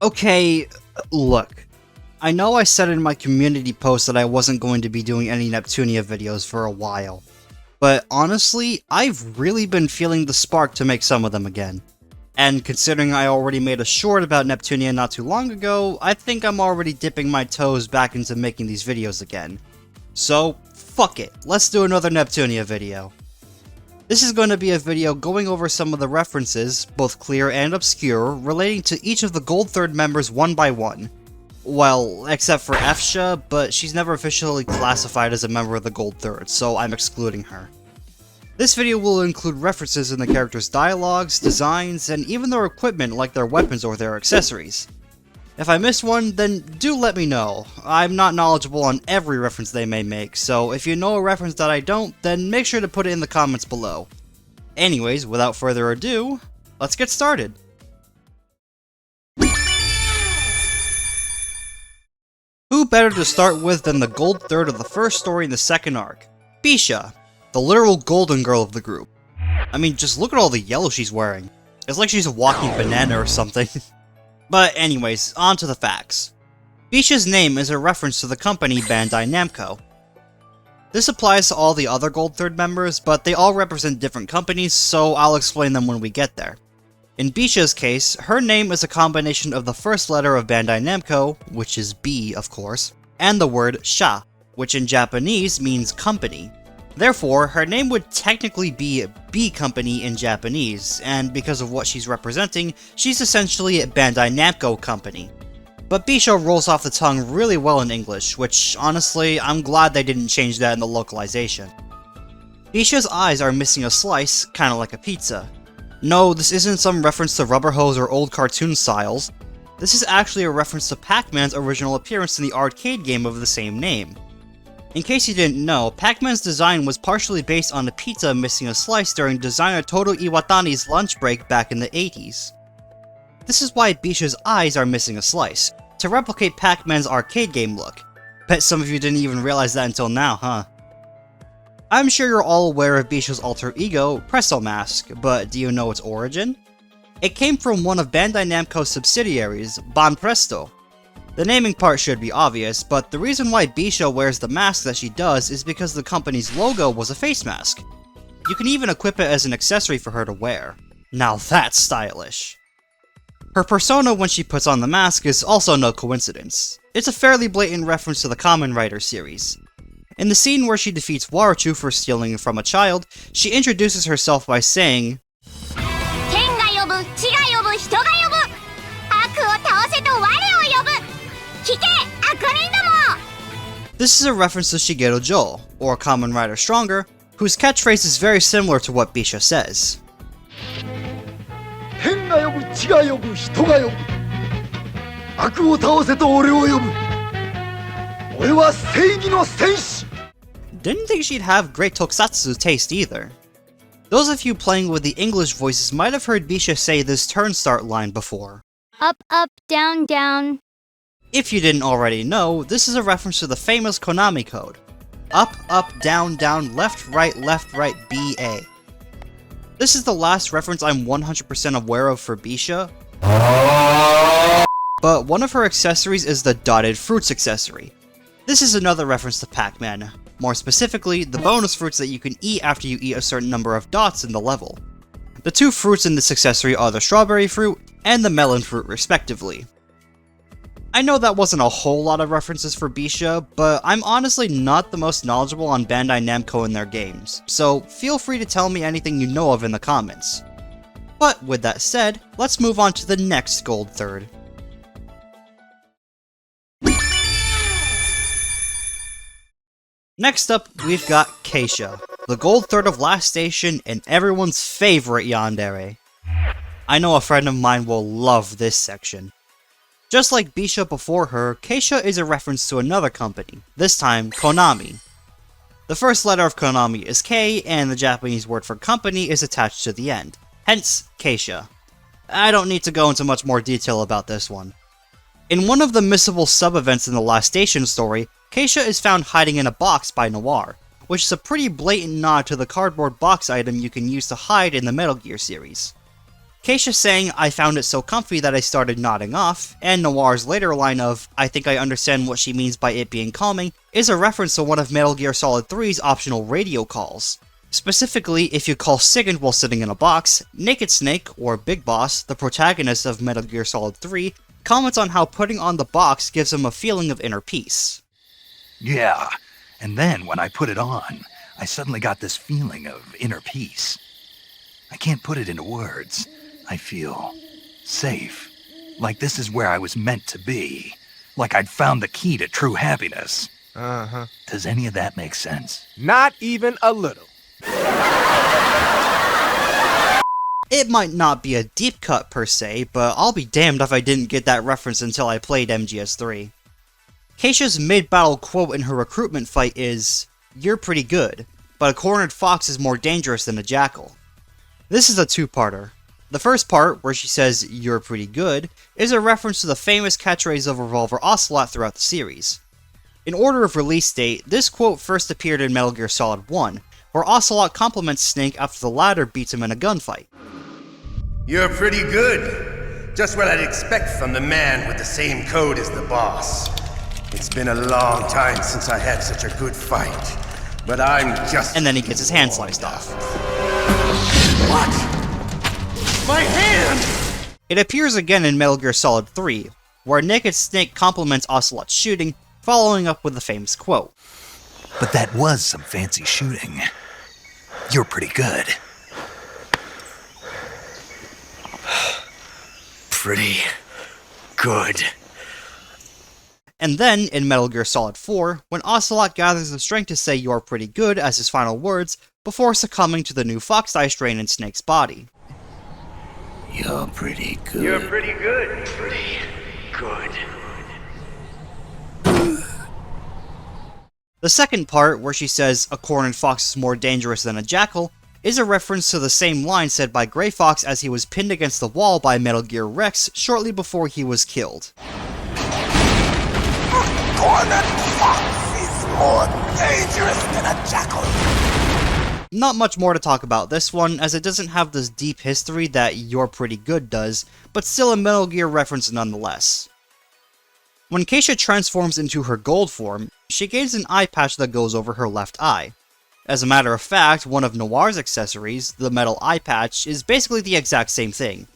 Okay, look. I know I said in my community post that I wasn't going to be doing any Neptunia videos for a while, but honestly, I've really been feeling the spark to make some of them again. And considering I already made a short about Neptunia not too long ago, I think I'm already dipping my toes back into making these videos again. So, fuck it, let's do another Neptunia video. This is going to be a video going over some of the references, both clear and obscure, relating to each of the Gold Third members one by one. Well, except for S-Sha, but she's never officially classified as a member of the Gold Third, so I'm excluding her. This video will include references in the characters' dialogues, designs, and even their equipment like their weapons or their accessories. If I missed one, then do let me know. I'm not knowledgeable on every reference they may make, so if you know a reference that I don't, then make sure to put it in the comments below. Anyways, without further ado, let's get started! Who better to start with than the Gold Third of the first story in the second arc, B-Sha, the literal golden girl of the group. I mean, just look at all the yellow she's wearing. It's like she's a walking banana or something. But anyways, on to the facts. B-Sha's name is a reference to the company Bandai Namco. This applies to all the other Gold Third members, but they all represent different companies, so I'll explain them when we get there. In B-Sha's case, her name is a combination of the first letter of Bandai Namco, which is B, of course, and the word Sha, which in Japanese means company. Therefore, her name would technically be B Company in Japanese, and because of what she's representing, she's essentially a Bandai Namco company. But B-Sha rolls off the tongue really well in English, which, honestly, I'm glad they didn't change that in the localization. B-Sha's eyes are missing a slice, kinda like a pizza. No, this isn't some reference to rubber hose or old cartoon styles. This is actually a reference to Pac-Man's original appearance in the arcade game of the same name. In case you didn't know, Pac-Man's design was partially based on a pizza missing a slice during designer Toru Iwatani's lunch break back in the 80s. This is why B-Sha's eyes are missing a slice, to replicate Pac-Man's arcade game look. Bet some of you didn't even realize that until now, huh? I'm sure you're all aware of B-Sha's alter ego, Presto Mask, but do you know its origin? It came from one of Bandai Namco's subsidiaries, Banpresto. The naming part should be obvious, but the reason why B-Sha wears the mask that she does is because the company's logo was a face mask. You can even equip it as an accessory for her to wear. Now that's stylish. Her persona when she puts on the mask is also no coincidence. It's a fairly blatant reference to the Kamen Rider series. In the scene where she defeats Warachu for stealing from a child, she introduces herself by saying, This is a reference to Shigeru Joe, or Kamen Rider Stronger, whose catchphrase is very similar to what B-Sha says. Didn't think she'd have great tokusatsu taste either. Those of you playing with the English voices might have heard B-Sha say this turn start line before. Up, up, down, down. If you didn't already know, this is a reference to the famous Konami code. Up, up, down, down, left, right, B-A. This is the last reference I'm 100% aware of for B-Sha. But one of her accessories is the dotted fruits accessory. This is another reference to Pac-Man. More specifically, the bonus fruits that you can eat after you eat a certain number of dots in the level. The two fruits in this accessory are the strawberry fruit and the melon fruit respectively. I know that wasn't a whole lot of references for B-Sha, but I'm honestly not the most knowledgeable on Bandai Namco and their games, so feel free to tell me anything you know of in the comments. But with that said, let's move on to the next Gold Third. Next up, we've got K-Sha, the Gold Third of Last Station and everyone's favorite yandere. I know a friend of mine will love this section. Just like B-Sha before her, K-Sha is a reference to another company, this time Konami. The first letter of Konami is K, and the Japanese word for company is attached to the end, hence K-Sha. I don't need to go into much more detail about this one. In one of the missable sub-events in the Last Station story, K-Sha is found hiding in a box by Noir, which is a pretty blatant nod to the cardboard box item you can use to hide in the Metal Gear series. K-Sha saying, "I found it so comfy that I started nodding off," and Noir's later line of, "I think I understand what she means by it being calming," is a reference to one of Metal Gear Solid 3's optional radio calls. Specifically, if you call Sigint while sitting in a box, Naked Snake, or Big Boss, the protagonist of Metal Gear Solid 3, comments on how putting on the box gives him a feeling of inner peace. Yeah, and then when I put it on, I suddenly got this feeling of inner peace. I can't put it into words. I feel safe. Like this is where I was meant to be. Like I'd found the key to true happiness. Uh-huh. Does any of that make sense? Not even a little. It might not be a deep cut per se, but I'll be damned if I didn't get that reference until I played MGS3. K-Sha's mid-battle quote in her recruitment fight is, "You're pretty good, but a cornered fox is more dangerous than a jackal." This is a two-parter. The first part, where she says, "You're pretty good," is a reference to the famous catchphrase of Revolver Ocelot throughout the series. In order of release date, this quote first appeared in Metal Gear Solid 1, where Ocelot compliments Snake after the latter beats him in a gunfight. You're pretty good. Just what I'd expect from the man with the same code as the boss. It's been a long time since I had such a good fight, but I'm just... And then he gets his hand sliced off. What? My hand! It appears again in Metal Gear Solid 3, where Naked Snake compliments Ocelot's shooting, following up with the famous quote. But that was some fancy shooting. You're pretty good. Pretty good. And then, in Metal Gear Solid 4, when Ocelot gathers the strength to say "you're pretty good" as his final words, before succumbing to the new Fox Eye strain in Snake's body. You're pretty good. You're pretty good. Pretty good. The second part, where she says "a cornered fox is more dangerous than a jackal," is a reference to the same line said by Grey Fox as he was pinned against the wall by Metal Gear Rex shortly before he was killed. A cornered fox is more dangerous than a jackal. Not much more to talk about this one, as it doesn't have this deep history that "You're Pretty Good" does, but still a Metal Gear reference nonetheless. When K-Sha transforms into her gold form, she gains an eye patch that goes over her left eye. As a matter of fact, one of Noir's accessories, the metal eye patch, is basically the exact same thing.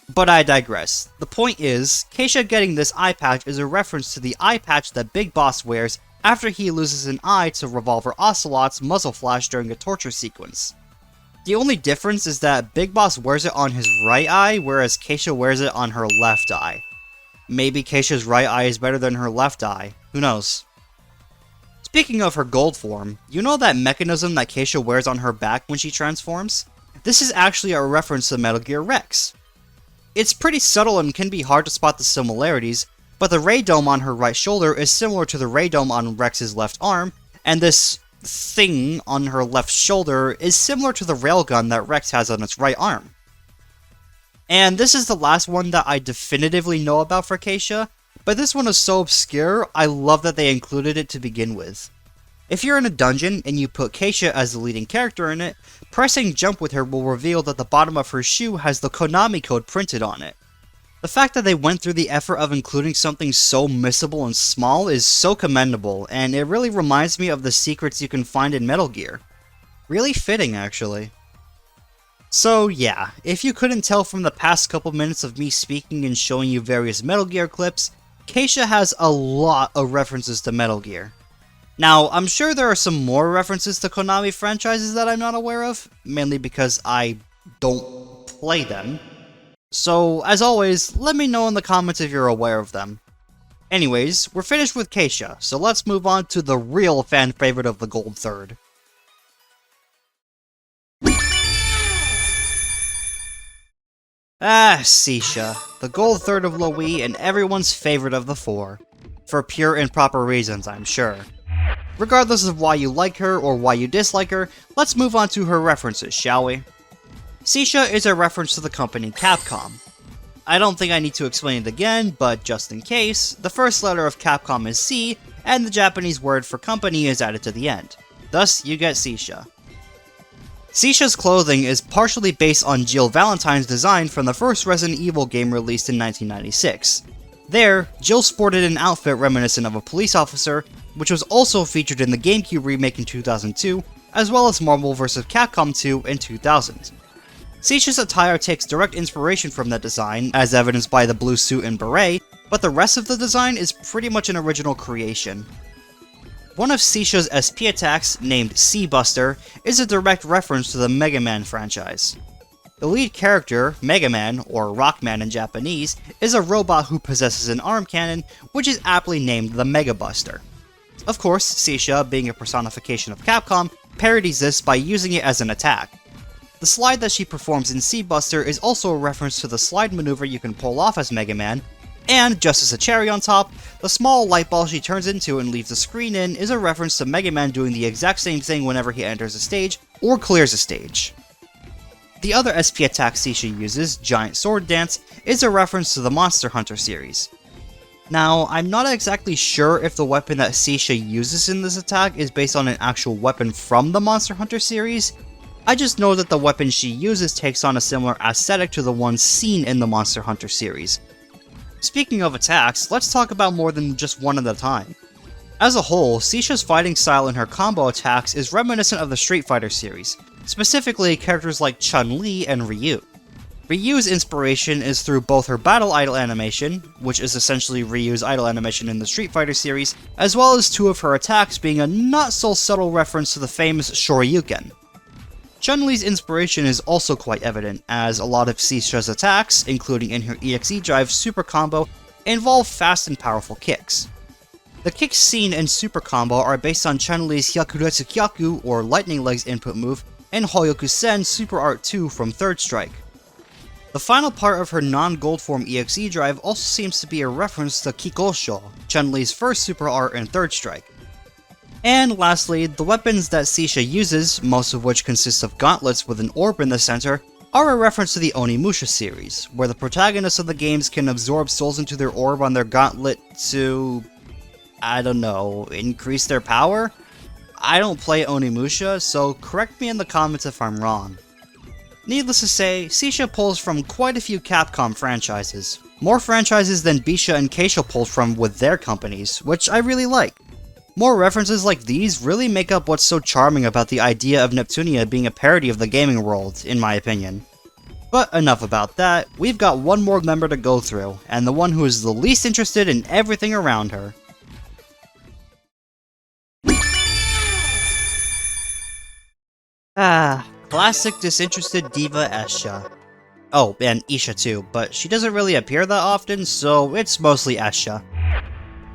But I digress. The point is, K-Sha getting this eye patch is a reference to the eye patch that Big Boss wears after he loses an eye to Revolver Ocelot's muzzle flash during a torture sequence. The only difference is that Big Boss wears it on his right eye, whereas K-Sha wears it on her left eye. Maybe K-Sha's right eye is better than her left eye, who knows. Speaking of her gold form, you know that mechanism that K-Sha wears on her back when she transforms? This is actually a reference to Metal Gear Rex. It's pretty subtle and can be hard to spot the similarities, but the ray dome on her right shoulder is similar to the ray dome on Rex's left arm, and this thing on her left shoulder is similar to the railgun that Rex has on its right arm. And this is the last one that I definitively know about for K-Sha, but this one is so obscure, I love that they included it to begin with. If you're in a dungeon and you put K-Sha as the leading character in it, pressing jump with her will reveal that the bottom of her shoe has the Konami code printed on it. The fact that they went through the effort of including something so missable and small is so commendable, and it really reminds me of the secrets you can find in Metal Gear. Really fitting, actually. So yeah, if you couldn't tell from the past couple minutes of me speaking and showing you various Metal Gear clips, K-Sha has a lot of references to Metal Gear. Now, I'm sure there are some more references to Konami franchises that I'm not aware of, mainly because I don't play them. So, as always, let me know in the comments if you're aware of them. Anyways, we're finished with K-Sha, so let's move on to the real fan favorite of the Gold Third. C-Sha, the Gold Third of Lowee and everyone's favorite of the four. For pure and proper reasons, I'm sure. Regardless of why you like her or why you dislike her, let's move on to her references, shall we? C-Sha is a reference to the company Capcom. I don't think I need to explain it again, but just in case, the first letter of Capcom is C, and the Japanese word for company is added to the end. Thus, you get C-Sha. C-Sha's clothing is partially based on Jill Valentine's design from the first Resident Evil game released in 1996. There, Jill sported an outfit reminiscent of a police officer, which was also featured in the GameCube remake in 2002, as well as Marvel vs. Capcom 2 in 2000. C-Sha's attire takes direct inspiration from that design, as evidenced by the blue suit and beret, but the rest of the design is pretty much an original creation. One of C-Sha's SP attacks, named C-Buster, is a direct reference to the Mega Man franchise. The lead character, Mega Man, or Rockman in Japanese, is a robot who possesses an arm cannon, which is aptly named the Mega Buster. Of course, C-Sha, being a personification of Capcom, parodies this by using it as an attack. The slide that she performs in C-Buster is also a reference to the slide maneuver you can pull off as Mega Man, and just as a cherry on top, the small light ball she turns into and leaves the screen in is a reference to Mega Man doing the exact same thing whenever he enters a stage or clears a stage. The other SP attack C-Sha uses, Giant Sword Dance, is a reference to the Monster Hunter series. Now, I'm not exactly sure if the weapon that C-Sha uses in this attack is based on an actual weapon from the Monster Hunter series. I just know that the weapon she uses takes on a similar aesthetic to the ones seen in the Monster Hunter series. Speaking of attacks, let's talk about more than just one at a time. As a whole, C-Sha's fighting style and her combo attacks is reminiscent of the Street Fighter series, specifically characters like Chun-Li and Ryu. Ryu's inspiration is through both her battle idle animation, which is essentially Ryu's idle animation in the Street Fighter series, as well as two of her attacks being a not-so-subtle reference to the famous Shoryuken. Chun-Li's inspiration is also quite evident, as a lot of C-Sha's attacks, including in her EXE Drive super combo, involve fast and powerful kicks. The kicks seen in Super Combo are based on Chun-Li's Hyakuretsu Kyaku, or Lightning Legs input move, and Hoyoku-sen Super Art 2 from Third Strike. The final part of her non-gold form EXE Drive also seems to be a reference to Kikosho, Chun-Li's first Super Art in Third Strike. And lastly, the weapons that C-Sha uses, most of which consist of gauntlets with an orb in the center, are a reference to the Onimusha series, where the protagonists of the games can absorb souls into their orb on their gauntlet to, I don't know, increase their power? I don't play Onimusha, so correct me in the comments if I'm wrong. Needless to say, C-Sha pulls from quite a few Capcom franchises. More franchises than B-Sha and K-Sha pulled from with their companies, which I really like. More references like these really make up what's so charming about the idea of Neptunia being a parody of the gaming world, in my opinion. But enough about that, we've got one more member to go through, and the one who is the least interested in everything around her. Classic disinterested diva S-Sha. Oh, and Isha too, but she doesn't really appear that often, so it's mostly S-Sha.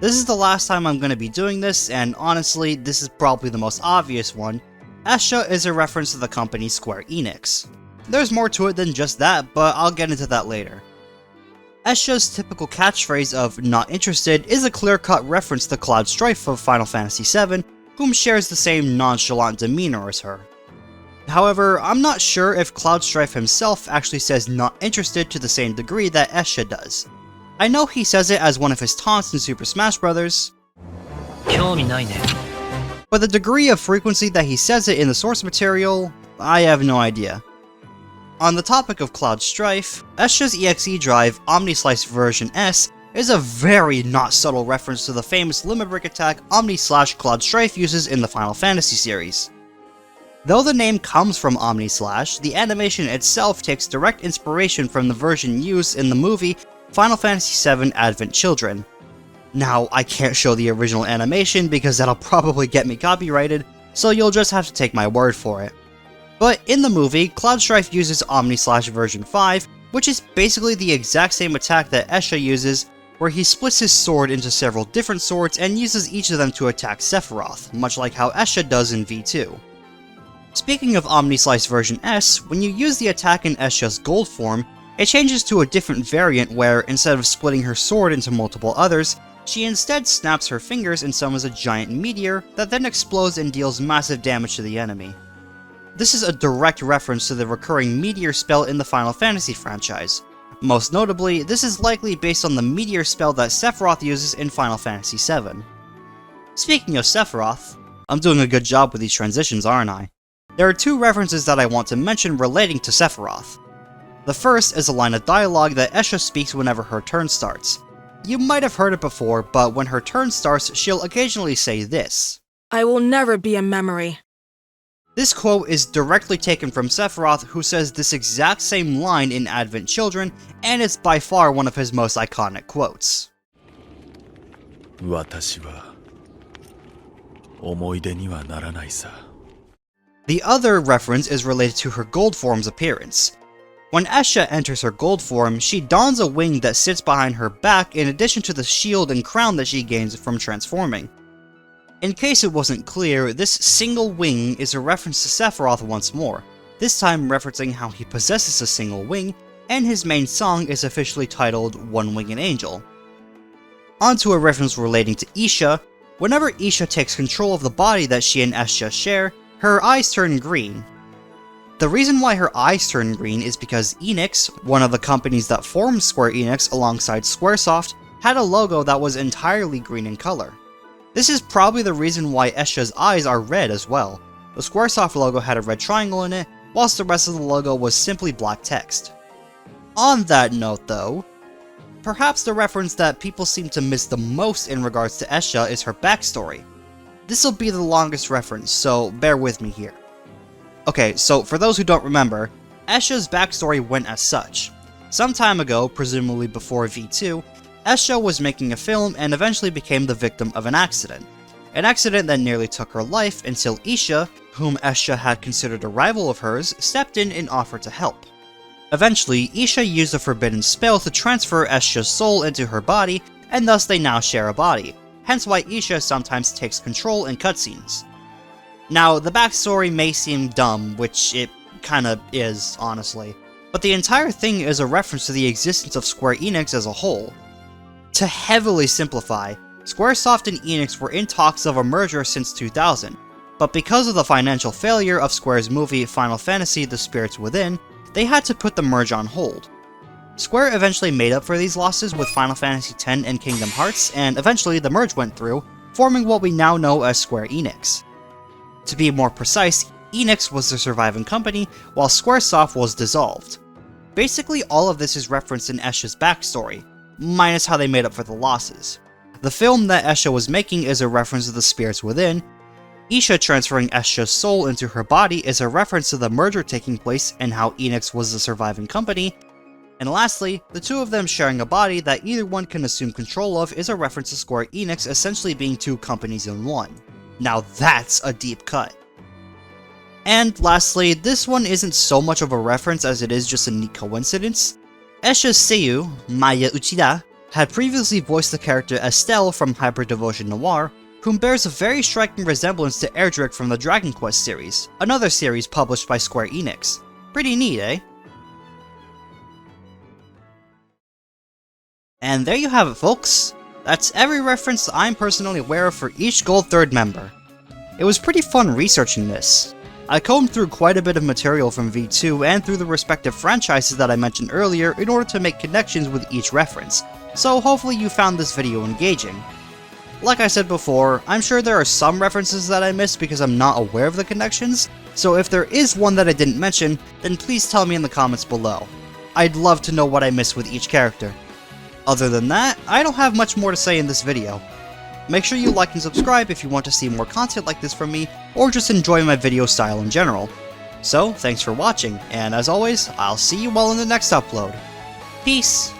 This is the last time I'm going to be doing this, and honestly, this is probably the most obvious one. S-Sha is a reference to the company Square Enix. There's more to it than just that, but I'll get into that later. S-Sha's typical catchphrase of "not interested" is a clear-cut reference to Cloud Strife of Final Fantasy VII, whom shares the same nonchalant demeanor as her. However, I'm not sure if Cloud Strife himself actually says "not interested" to the same degree that S-Sha does. I know he says it as one of his taunts in Super Smash Bros., but the degree of frequency that he says it in the source material, I have no idea. On the topic of Cloud Strife, S-Sha's EXE Drive Omnislice version S is a very not subtle reference to the famous limit break attack Omni/Cloud Strife uses in the Final Fantasy series. Though the name comes from Omni/, the animation itself takes direct inspiration from the version used in the movie Final Fantasy VII Advent Children. Now, I can't show the original animation because that'll probably get me copyrighted, so you'll just have to take my word for it. But in the movie, Cloud Strife uses Omni/ version 5, which is basically the exact same attack that S-Sha uses, where he splits his sword into several different swords and uses each of them to attack Sephiroth, much like how S-Sha does in V2. Speaking of Omnislice version S, when you use the attack in S-Sha's gold form, it changes to a different variant where, instead of splitting her sword into multiple others, she instead snaps her fingers and summons a giant meteor that then explodes and deals massive damage to the enemy. This is a direct reference to the recurring meteor spell in the Final Fantasy franchise. Most notably, this is likely based on the meteor spell that Sephiroth uses in Final Fantasy VII. Speaking of Sephiroth, I'm doing a good job with these transitions, aren't I? There are two references that I want to mention relating to Sephiroth. The first is a line of dialogue that S-Sha speaks whenever her turn starts. You might have heard it before, but when her turn starts, she'll occasionally say this. I will never be a memory. This quote is directly taken from Sephiroth, who says this exact same line in Advent Children, and it's by far one of his most iconic quotes. 私は思い出にはならないさ. The other reference is related to her gold form's appearance. When S-Sha enters her gold form, she dons a wing that sits behind her back in addition to the shield and crown that she gains from transforming. In case it wasn't clear, this single wing is a reference to Sephiroth once more, this time referencing how he possesses a single wing, and his main song is officially titled One Winged Angel. Onto a reference relating to Isha. Whenever Isha takes control of the body that she and S-Sha share, her eyes turn green. The reason why her eyes turn green is because Enix, one of the companies that formed Square Enix alongside Squaresoft, had a logo that was entirely green in color. This is probably the reason why S-Sha's eyes are red as well. The Squaresoft logo had a red triangle in it, whilst the rest of the logo was simply black text. On that note though, perhaps the reference that people seem to miss the most in regards to S-Sha is her backstory. This'll be the longest reference, so bear with me here. Okay, so for those who don't remember, S-Sha's backstory went as such. Some time ago, presumably before V2, S-Sha was making a film and eventually became the victim of an accident. An accident that nearly took her life until Isha, whom S-Sha had considered a rival of hers, stepped in and offered to help. Eventually, Isha used a forbidden spell to transfer S-Sha's soul into her body, and thus they now share a body, hence why Isha sometimes takes control in cutscenes. Now, the backstory may seem dumb, which it kinda is, honestly, but the entire thing is a reference to the existence of Square Enix as a whole. To heavily simplify, Squaresoft and Enix were in talks of a merger since 2000, but because of the financial failure of Square's movie Final Fantasy The Spirits Within, they had to put the merge on hold. Square eventually made up for these losses with Final Fantasy X and Kingdom Hearts, and eventually the merge went through, forming what we now know as Square Enix. To be more precise, Enix was the surviving company, while Squaresoft was dissolved. Basically all of this is referenced in S-Sha's backstory, minus how they made up for the losses. The film that S-Sha was making is a reference to The Spirits Within. Isha transferring S-Sha's soul into her body is a reference to the merger taking place and how Enix was the surviving company. And lastly, the two of them sharing a body that either one can assume control of is a reference to Square Enix essentially being two companies in one. Now that's a deep cut. And lastly, this one isn't so much of a reference as it is just a neat coincidence. S-Sha's seiyuu, Maya Uchida, had previously voiced the character Estelle from Hyperdimension Noir, whom bears a very striking resemblance to Erdrick from the Dragon Quest series, another series published by Square Enix. Pretty neat, eh? And there you have it, folks. That's every reference I'm personally aware of for each Gold 3rd member. It was pretty fun researching this. I combed through quite a bit of material from V2 and through the respective franchises that I mentioned earlier in order to make connections with each reference, so hopefully you found this video engaging. Like I said before, I'm sure there are some references that I missed because I'm not aware of the connections, so if there is one that I didn't mention, then please tell me in the comments below. I'd love to know what I missed with each character. Other than that, I don't have much more to say in this video. Make sure you like and subscribe if you want to see more content like this from me, or just enjoy my video style in general. So, thanks for watching, and as always, I'll see you all in the next upload. Peace!